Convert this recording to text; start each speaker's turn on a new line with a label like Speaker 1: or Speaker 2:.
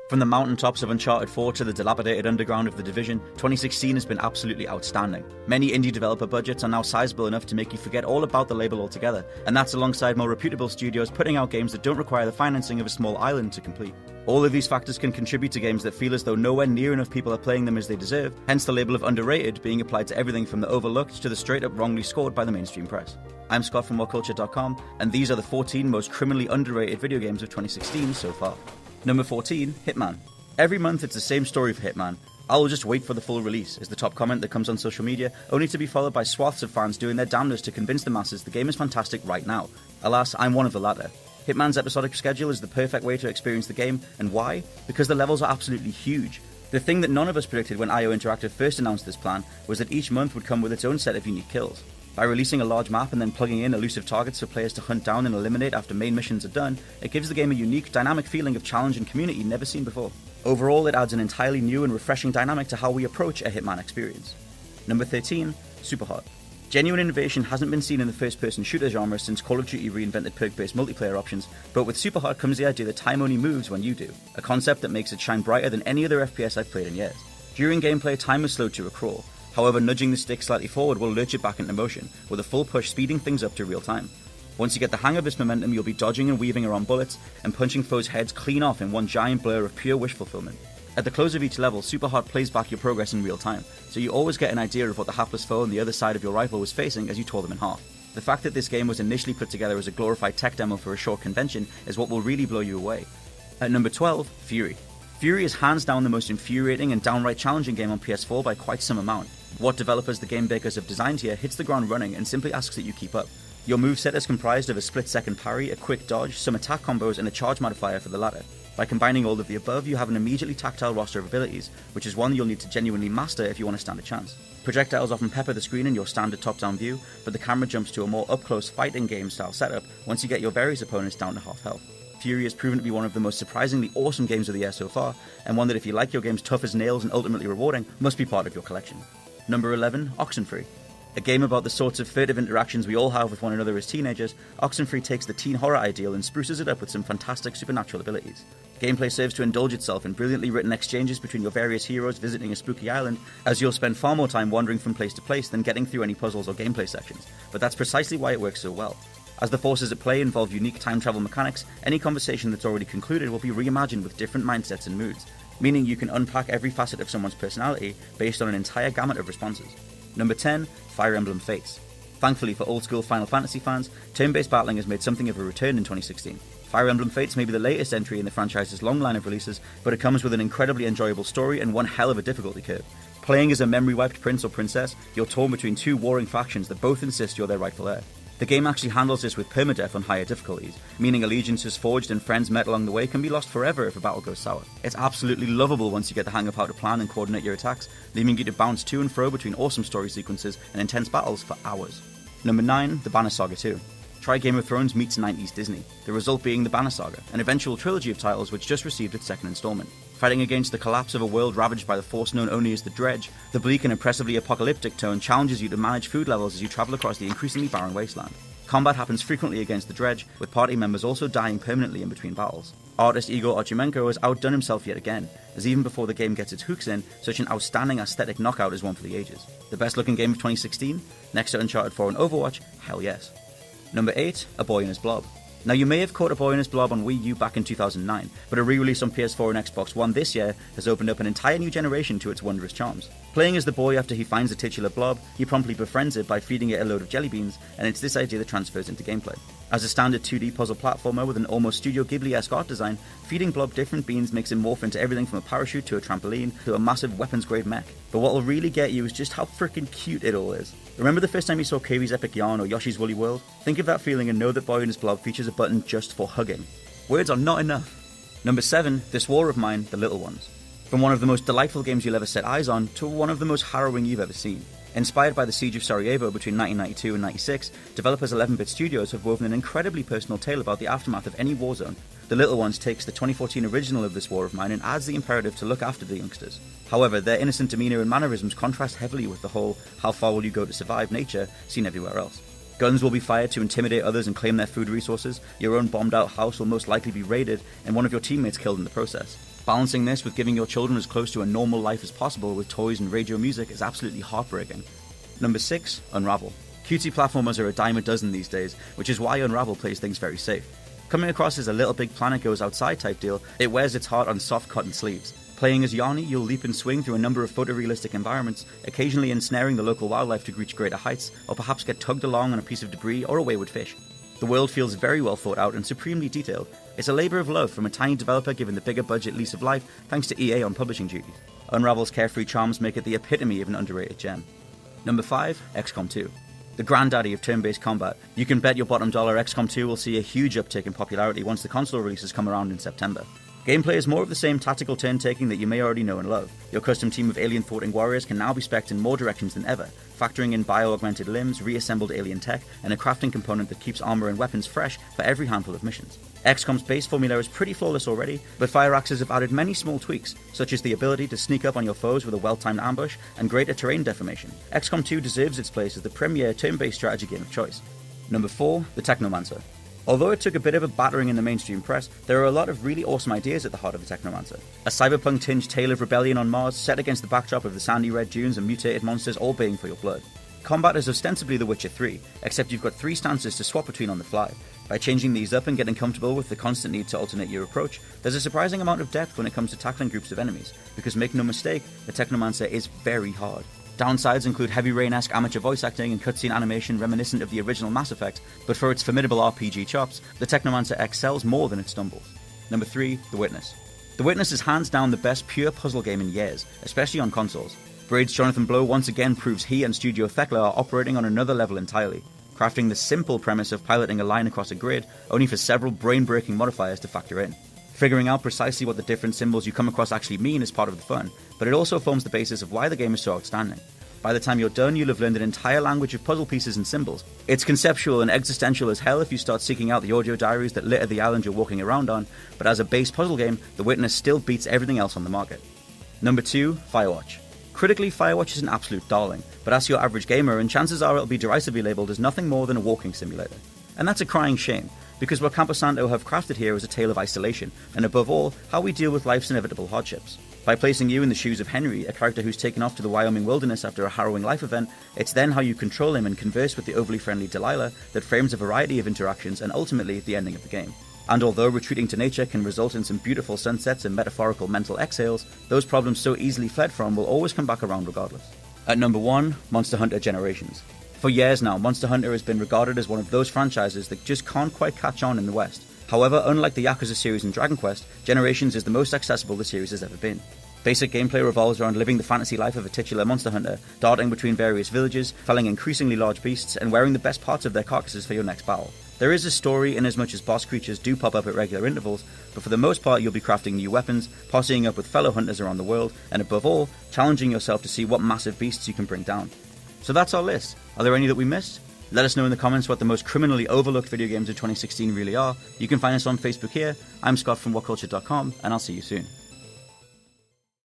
Speaker 1: From the mountaintops of Uncharted 4 to the dilapidated underground of The Division, 2016 has been absolutely outstanding. Many indie developer budgets are now sizable enough to make you forget all about the label altogether, and that's alongside more reputable studios putting out games that don't require the financing of a small island to complete. All of these factors can contribute to games that feel as though nowhere near enough people are playing them as they deserve, hence the label of underrated being applied to everything from the overlooked to the straight up wrongly scored by the mainstream press. I'm Scott from WhatCulture.com, and these are the 14 most criminally underrated video games of 2016 so far. Number 14, Hitman. Every month it's the same story for Hitman. I'll just wait for the full release, is the top comment that comes on social media, only to be followed by swaths of fans doing their damnedest to convince the masses the game is fantastic right now. Alas, I'm one of the latter. Hitman's episodic schedule is the perfect way to experience the game, and why? Because the levels are absolutely huge. The thing that none of us predicted when IO Interactive first announced this plan was that each month would come with its own set of unique kills. By releasing a large map and then plugging in elusive targets for players to hunt down and eliminate after main missions are done, it gives the game a unique, dynamic feeling of challenge and community never seen before. Overall, it adds an entirely new and refreshing dynamic to how we approach a Hitman experience. Number 13, Superhot. Genuine innovation hasn't been seen in the first-person shooter genre since Call of Duty reinvented perk-based multiplayer options, but with Superhot comes the idea that time only moves when you do, a concept that makes it shine brighter than any other FPS I've played in years. During gameplay, time is slowed to a crawl. However, nudging the stick slightly forward will lurch it back into motion, with a full push speeding things up to real time. Once you get the hang of this momentum, you'll be dodging and weaving around bullets, and punching foes' heads clean off in one giant blur of pure wish fulfillment. At the close of each level, Superhot plays back your progress in real time, so you always get an idea of what the hapless foe on the other side of your rifle was facing as you tore them in half. The fact that this game was initially put together as a glorified tech demo for a short convention is what will really blow you away. At number 12, Fury. Fury is hands down the most infuriating and downright challenging game on PS4 by quite some amount. What developers the game bakers have designed here hits the ground running and simply asks that you keep up. Your moveset is comprised of a split-second parry, a quick dodge, some attack combos, and a charge modifier for the latter. By combining all of the above, you have an immediately tactile roster of abilities, which is one you'll need to genuinely master if you want to stand a chance. Projectiles often pepper the screen in your standard top-down view, but the camera jumps to a more up-close fighting game style setup once you get your various opponents down to half health. Fury has proven to be one of the most surprisingly awesome games of the year so far, and one that if you like your games tough as nails and ultimately rewarding, must be part of your collection. Number 11, Oxenfree. A game about the sorts of furtive interactions we all have with one another as teenagers, Oxenfree takes the teen horror ideal and spruces it up with some fantastic supernatural abilities. Gameplay serves to indulge itself in brilliantly written exchanges between your various heroes visiting a spooky island, as you'll spend far more time wandering from place to place than getting through any puzzles or gameplay sections, but that's precisely why it works so well. As the forces at play involve unique time travel mechanics, any conversation that's already concluded will be reimagined with different mindsets and moods, meaning you can unpack every facet of someone's personality based on an entire gamut of responses. Number 10, Fire Emblem Fates. Thankfully for old-school Final Fantasy fans, turn-based battling has made something of a return in 2016. Fire Emblem Fates may be the latest entry in the franchise's long line of releases, but it comes with an incredibly enjoyable story and one hell of a difficulty curve. Playing as a memory-wiped prince or princess, you're torn between two warring factions that both insist you're their rightful heir. The game actually handles this with permadeath on higher difficulties, meaning allegiances forged and friends met along the way can be lost forever if a battle goes sour. It's absolutely lovable once you get the hang of how to plan and coordinate your attacks, leaving you to bounce to and fro between awesome story sequences and intense battles for hours. Number 9, The Banner Saga 2. Try Game of Thrones meets 90s Disney, the result being The Banner Saga, an eventual trilogy of titles which just received its second installment. Fighting against the collapse of a world ravaged by the force known only as the Dredge, the bleak and impressively apocalyptic tone challenges you to manage food levels as you travel across the increasingly barren wasteland. Combat happens frequently against the Dredge, with party members also dying permanently in between battles. Artist Igor Archumenko has outdone himself yet again, as even before the game gets its hooks in, such an outstanding aesthetic knockout is one for the ages. The best looking game of 2016? Next to Uncharted 4 and Overwatch? Hell yes. Number 8, A Boy and His Blob. Now you may have caught A Boy and His Blob on Wii U back in 2009, but a re-release on PS4 and Xbox One this year has opened up an entire new generation to its wondrous charms. Playing as the boy after he finds the titular blob, he promptly befriends it by feeding it a load of jelly beans, and it's this idea that transfers into gameplay. As a standard 2D puzzle platformer with an almost Studio Ghibli-esque art design, feeding Blob different beans makes him morph into everything from a parachute to a trampoline to a massive weapons-grade mech. But what will really get you is just how freaking cute it all is. Remember the first time you saw Kirby's Epic Yarn or Yoshi's Woolly World? Think of that feeling and know that Boy and His Blob features a button just for hugging. Words are not enough. Number 7, This War of Mine, The Little Ones. From one of the most delightful games you'll ever set eyes on to one of the most harrowing you've ever seen. Inspired by the Siege of Sarajevo between 1992 and 96, developers 11-Bit Studios have woven an incredibly personal tale about the aftermath of any war zone. The Little Ones takes the 2014 original of This War of Mine and adds the imperative to look after the youngsters. However, their innocent demeanour and mannerisms contrast heavily with the whole "how far will you go to survive" nature seen everywhere else. Guns will be fired to intimidate others and claim their food resources. Your own bombed out house will most likely be raided and one of your teammates killed in the process. Balancing this with giving your children as close to a normal life as possible with toys and radio music is absolutely heartbreaking. Number 6, Unravel. Cutesy platformers are a dime a dozen these days, which is why Unravel plays things very safe. Coming across as a Little Big Planet goes outside type deal, it wears its heart on soft cotton sleeves. Playing as Yarny, you'll leap and swing through a number of photorealistic environments, occasionally ensnaring the local wildlife to reach greater heights, or perhaps get tugged along on a piece of debris or a wayward fish. The world feels very well thought out and supremely detailed. It's a labour of love from a tiny developer given the bigger budget lease of life thanks to EA on publishing duties. Unravel's carefree charms make it the epitome of an underrated gem. Number 5, XCOM 2. The granddaddy of turn-based combat. You can bet your bottom dollar XCOM 2 will see a huge uptick in popularity once the console releases come around in September. Gameplay is more of the same tactical turn-taking that you may already know and love. Your custom team of alien-thwarting warriors can now be spec'd in more directions than ever, factoring in bio-augmented limbs, reassembled alien tech, and a crafting component that keeps armor and weapons fresh for every handful of missions. XCOM's base formula is pretty flawless already, but Fireaxes have added many small tweaks, such as the ability to sneak up on your foes with a well-timed ambush and greater terrain deformation. XCOM 2 deserves its place as the premier turn-based strategy game of choice. Number 4, the Technomancer. Although it took a bit of a battering in the mainstream press, there are a lot of really awesome ideas at the heart of the Technomancer. A cyberpunk-tinged tale of rebellion on Mars set against the backdrop of the sandy red dunes and mutated monsters all baying for your blood. Combat is ostensibly The Witcher 3, except you've got 3 stances to swap between on the fly. By changing these up and getting comfortable with the constant need to alternate your approach, there's a surprising amount of depth when it comes to tackling groups of enemies, because make no mistake, the Technomancer is very hard. Downsides include Heavy Rain-esque amateur voice acting and cutscene animation reminiscent of the original Mass Effect, but for its formidable RPG chops, the Technomancer excels more than it stumbles. Number 3, The Witness. The Witness is hands down the best pure puzzle game in years, especially on consoles. Braid's Jonathan Blow once again proves he and Studio Thekla are operating on another level entirely, crafting the simple premise of piloting a line across a grid, only for several brain-breaking modifiers to factor in. Figuring out precisely what the different symbols you come across actually mean is part of the fun, but it also forms the basis of why the game is so outstanding. By the time you're done, you'll have learned an entire language of puzzle pieces and symbols. It's conceptual and existential as hell if you start seeking out the audio diaries that litter the island you're walking around on, but as a base puzzle game, The Witness still beats everything else on the market. Number 2, Firewatch. Critically, Firewatch is an absolute darling, but ask your average gamer and chances are it'll be derisively labelled as nothing more than a walking simulator. And that's a crying shame, because what Camposanto have crafted here is a tale of isolation, and above all, how we deal with life's inevitable hardships. By placing you in the shoes of Henry, a character who's taken off to the Wyoming wilderness after a harrowing life event, it's then how you control him and converse with the overly friendly Delilah that frames a variety of interactions and ultimately the ending of the game. And although retreating to nature can result in some beautiful sunsets and metaphorical mental exhales, those problems so easily fled from will always come back around regardless. At number 1, Monster Hunter Generations. For years now, Monster Hunter has been regarded as one of those franchises that just can't quite catch on in the West. However, unlike the Yakuza series and Dragon Quest, Generations is the most accessible the series has ever been. Basic gameplay revolves around living the fantasy life of a titular monster hunter, darting between various villages, felling increasingly large beasts, and wearing the best parts of their carcasses for your next battle. There is a story in as much as boss creatures do pop up at regular intervals, but for the most part you'll be crafting new weapons, posseing up with fellow hunters around the world, and above all, challenging yourself to see what massive beasts you can bring down. So that's our list. Are there any that we missed? Let us know in the comments what the most criminally overlooked video games of 2016 really are. You can find us on Facebook here. I'm Scott from WhatCulture.com, and I'll see you soon.